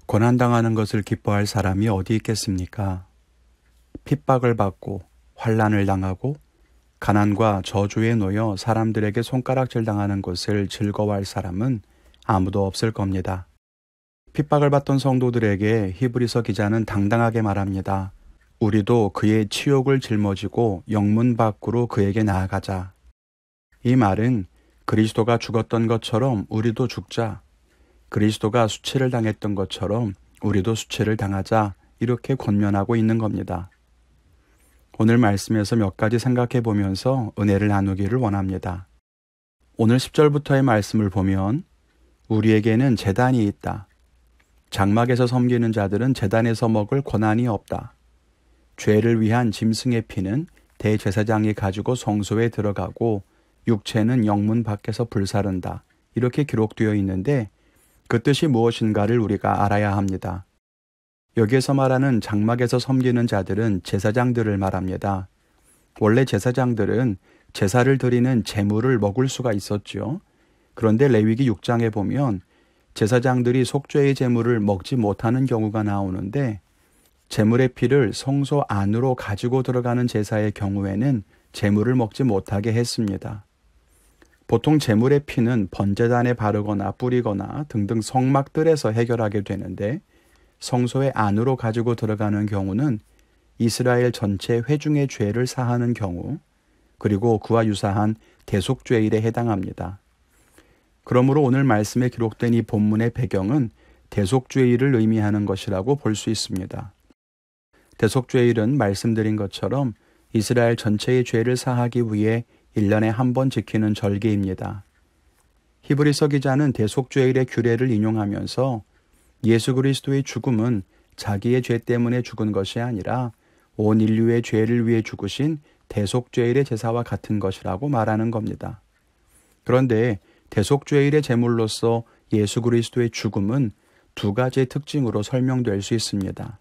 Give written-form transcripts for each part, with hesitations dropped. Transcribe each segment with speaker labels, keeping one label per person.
Speaker 1: 고난당하는 것을 기뻐할 사람이 어디 있겠습니까? 핍박을 받고 환난을 당하고 가난과 저주에 놓여 사람들에게 손가락질 당하는 것을 즐거워할 사람은 아무도 없을 겁니다. 핍박을 받던 성도들에게 히브리서 기자는 당당하게 말합니다. 우리도 그의 치욕을 짊어지고 영문 밖으로 그에게 나아가자. 이 말은 그리스도가 죽었던 것처럼 우리도 죽자. 그리스도가 수치를 당했던 것처럼 우리도 수치를 당하자. 이렇게 권면하고 있는 겁니다. 오늘 말씀에서 몇 가지 생각해 보면서 은혜를 나누기를 원합니다. 오늘 10절부터의 말씀을 보면 우리에게는 제단이 있다. 장막에서 섬기는 자들은 제단에서 먹을 권한이 없다. 죄를 위한 짐승의 피는 대제사장이 가지고 성소에 들어가고 육체는 영문 밖에서 불사른다. 이렇게 기록되어 있는데 그 뜻이 무엇인가를 우리가 알아야 합니다. 여기에서 말하는 장막에서 섬기는 자들은 제사장들을 말합니다. 원래 제사장들은 제사를 드리는 제물을 먹을 수가 있었죠. 그런데 레위기 6장에 보면 제사장들이 속죄의 제물을 먹지 못하는 경우가 나오는데 제물의 피를 성소 안으로 가지고 들어가는 제사의 경우에는 제물을 먹지 못하게 했습니다. 보통 제물의 피는 번제단에 바르거나 뿌리거나 등등 성막들에서 해결하게 되는데 성소의 안으로 가지고 들어가는 경우는 이스라엘 전체 회중의 죄를 사하는 경우 그리고 그와 유사한 대속죄일에 해당합니다. 그러므로 오늘 말씀에 기록된 이 본문의 배경은 대속죄일을 의미하는 것이라고 볼 수 있습니다. 대속죄일은 말씀드린 것처럼 이스라엘 전체의 죄를 사하기 위해 1년에 한 번 지키는 절기입니다. 히브리서 기자는 대속죄일의 규례를 인용하면서 예수 그리스도의 죽음은 자기의 죄 때문에 죽은 것이 아니라 온 인류의 죄를 위해 죽으신 대속죄일의 제사와 같은 것이라고 말하는 겁니다. 그런데 대속죄일의 제물로서 예수 그리스도의 죽음은 두 가지의 특징으로 설명될 수 있습니다.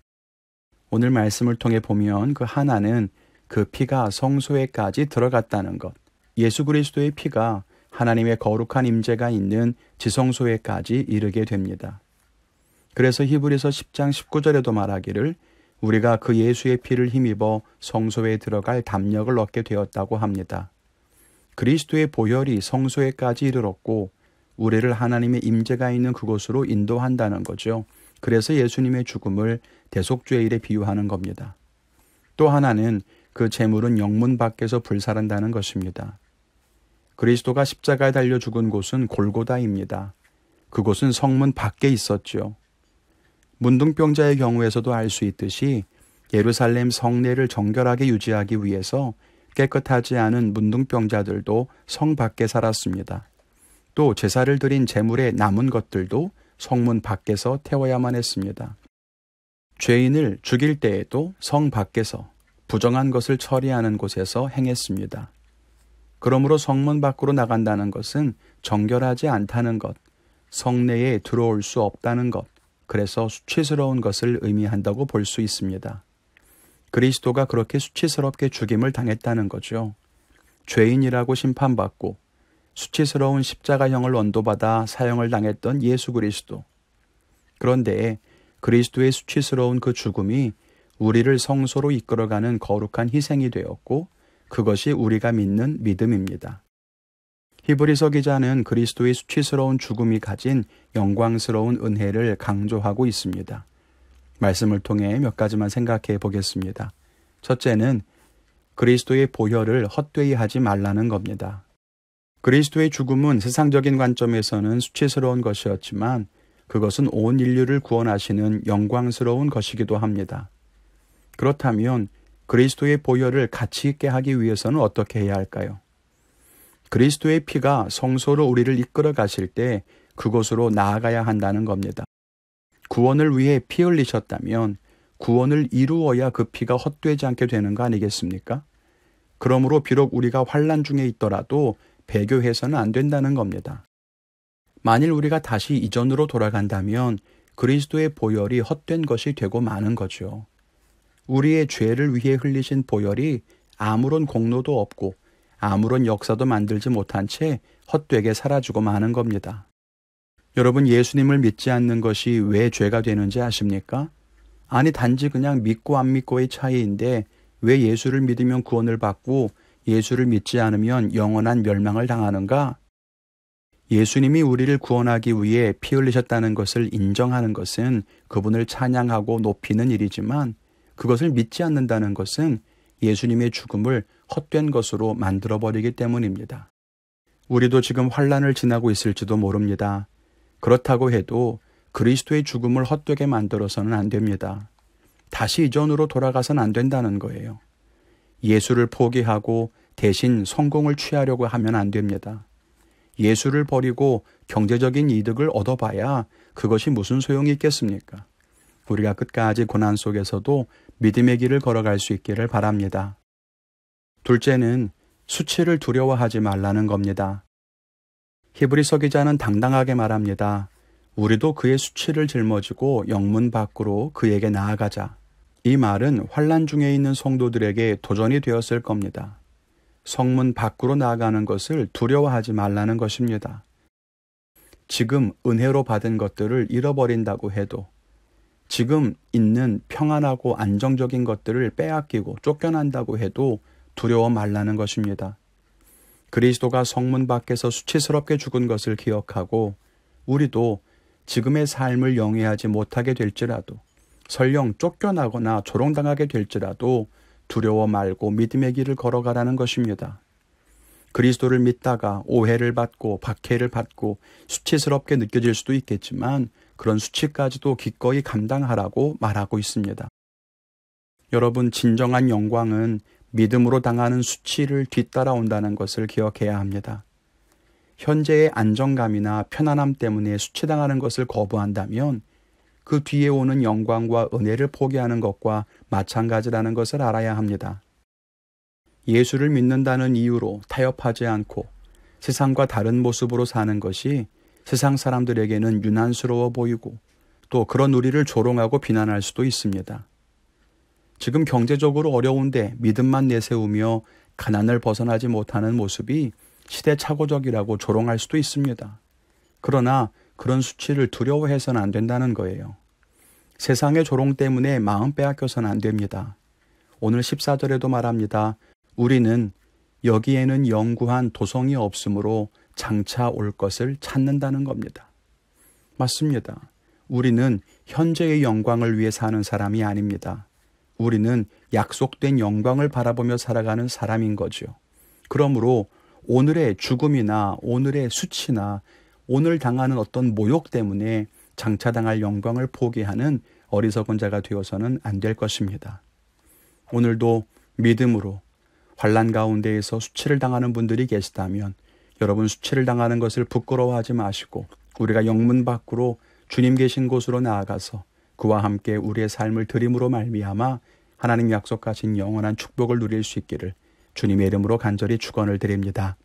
Speaker 1: 오늘 말씀을 통해 보면 그 하나는 그 피가 성소에까지 들어갔다는 것. 예수 그리스도의 피가 하나님의 거룩한 임재가 있는 지성소에까지 이르게 됩니다. 그래서 히브리서 10장 19절에도 말하기를 우리가 그 예수의 피를 힘입어 성소에 들어갈 담력을 얻게 되었다고 합니다. 그리스도의 보혈이 성소에까지 이르렀고 우리를 하나님의 임재가 있는 그곳으로 인도한다는 거죠. 그래서 예수님의 죽음을 대속죄일에 비유하는 겁니다. 또 하나는 그 제물은 영문 밖에서 불사른다는 것입니다. 그리스도가 십자가에 달려 죽은 곳은 골고다입니다. 그곳은 성문 밖에 있었죠. 문둥병자의 경우에서도 알 수 있듯이 예루살렘 성내를 정결하게 유지하기 위해서 깨끗하지 않은 문둥병자들도 성 밖에 살았습니다. 또 제사를 드린 제물에 남은 것들도 성문 밖에서 태워야만 했습니다. 죄인을 죽일 때에도 성 밖에서 부정한 것을 처리하는 곳에서 행했습니다. 그러므로 성문 밖으로 나간다는 것은 정결하지 않다는 것, 성내에 들어올 수 없다는 것, 그래서 수치스러운 것을 의미한다고 볼 수 있습니다. 그리스도가 그렇게 수치스럽게 죽임을 당했다는 거죠. 죄인이라고 심판받고 수치스러운 십자가형을 언도받아 사형을 당했던 예수 그리스도. 그런데 그리스도의 수치스러운 그 죽음이 우리를 성소로 이끌어가는 거룩한 희생이 되었고 그것이 우리가 믿는 믿음입니다. 히브리서 기자는 그리스도의 수치스러운 죽음이 가진 영광스러운 은혜를 강조하고 있습니다. 말씀을 통해 몇 가지만 생각해 보겠습니다. 첫째는 그리스도의 보혈을 헛되이 하지 말라는 겁니다. 그리스도의 죽음은 세상적인 관점에서는 수치스러운 것이었지만 그것은 온 인류를 구원하시는 영광스러운 것이기도 합니다. 그렇다면 그리스도의 보혈을 가치 있게 하기 위해서는 어떻게 해야 할까요? 그리스도의 피가 성소로 우리를 이끌어 가실 때 그곳으로 나아가야 한다는 겁니다. 구원을 위해 피 흘리셨다면 구원을 이루어야 그 피가 헛되지 않게 되는 거 아니겠습니까? 그러므로 비록 우리가 환난 중에 있더라도 배교해서는 안 된다는 겁니다. 만일 우리가 다시 이전으로 돌아간다면 그리스도의 보혈이 헛된 것이 되고 마는 거죠. 우리의 죄를 위해 흘리신 보혈이 아무런 공로도 없고 아무런 역사도 만들지 못한 채 헛되게 사라지고 마는 겁니다. 여러분, 예수님을 믿지 않는 것이 왜 죄가 되는지 아십니까? 아니, 단지 그냥 믿고 안 믿고의 차이인데 왜 예수를 믿으면 구원을 받고 예수를 믿지 않으면 영원한 멸망을 당하는가? 예수님이 우리를 구원하기 위해 피 흘리셨다는 것을 인정하는 것은 그분을 찬양하고 높이는 일이지만, 그것을 믿지 않는다는 것은 예수님의 죽음을 헛된 것으로 만들어버리기 때문입니다. 우리도 지금 환난을 지나고 있을지도 모릅니다. 그렇다고 해도 그리스도의 죽음을 헛되게 만들어서는 안 됩니다. 다시 이전으로 돌아가선 안 된다는 거예요. 예수를 포기하고 대신 성공을 취하려고 하면 안 됩니다. 예수를 버리고 경제적인 이득을 얻어봐야 그것이 무슨 소용이 있겠습니까? 우리가 끝까지 고난 속에서도 믿음의 길을 걸어갈 수 있기를 바랍니다. 둘째는 수치를 두려워하지 말라는 겁니다. 히브리서 기자는 당당하게 말합니다. 우리도 그의 수치를 짊어지고 영문 밖으로 그에게 나아가자. 이 말은 환난 중에 있는 성도들에게 도전이 되었을 겁니다. 성문 밖으로 나아가는 것을 두려워하지 말라는 것입니다. 지금 은혜로 받은 것들을 잃어버린다고 해도, 지금 있는 평안하고 안정적인 것들을 빼앗기고 쫓겨난다고 해도 두려워 말라는 것입니다. 그리스도가 성문 밖에서 수치스럽게 죽은 것을 기억하고 우리도 지금의 삶을 영위하지 못하게 될지라도, 설령 쫓겨나거나 조롱당하게 될지라도 두려워 말고 믿음의 길을 걸어가라는 것입니다. 그리스도를 믿다가 오해를 받고 박해를 받고 수치스럽게 느껴질 수도 있겠지만 그런 수치까지도 기꺼이 감당하라고 말하고 있습니다. 여러분, 진정한 영광은 믿음으로 당하는 수치를 뒤따라온다는 것을 기억해야 합니다. 현재의 안정감이나 편안함 때문에 수치당하는 것을 거부한다면 그 뒤에 오는 영광과 은혜를 포기하는 것과 마찬가지라는 것을 알아야 합니다. 예수를 믿는다는 이유로 타협하지 않고 세상과 다른 모습으로 사는 것이 세상 사람들에게는 유난스러워 보이고 또 그런 우리를 조롱하고 비난할 수도 있습니다. 지금 경제적으로 어려운데 믿음만 내세우며 가난을 벗어나지 못하는 모습이 시대착오적이라고 조롱할 수도 있습니다. 그러나 그런 수치를 두려워해서는 안 된다는 거예요. 세상의 조롱 때문에 마음 빼앗겨서는 안 됩니다. 오늘 14절에도 말합니다. 우리는 여기에는 영구한 도성이 없으므로 장차 올 것을 찾는다는 겁니다. 맞습니다. 우리는 현재의 영광을 위해 사는 사람이 아닙니다. 우리는 약속된 영광을 바라보며 살아가는 사람인 거죠. 그러므로 오늘의 죽음이나 오늘의 수치나 오늘 당하는 어떤 모욕 때문에 장차 당할 영광을 포기하는 어리석은 자가 되어서는 안 될 것입니다. 오늘도 믿음으로 환난 가운데에서 수치를 당하는 분들이 계시다면 여러분, 수치를 당하는 것을 부끄러워하지 마시고 우리가 영문 밖으로 주님 계신 곳으로 나아가서 그와 함께 우리의 삶을 드림으로 말미암아 하나님 약속하신 영원한 축복을 누릴 수 있기를 주님의 이름으로 간절히 축원을 드립니다.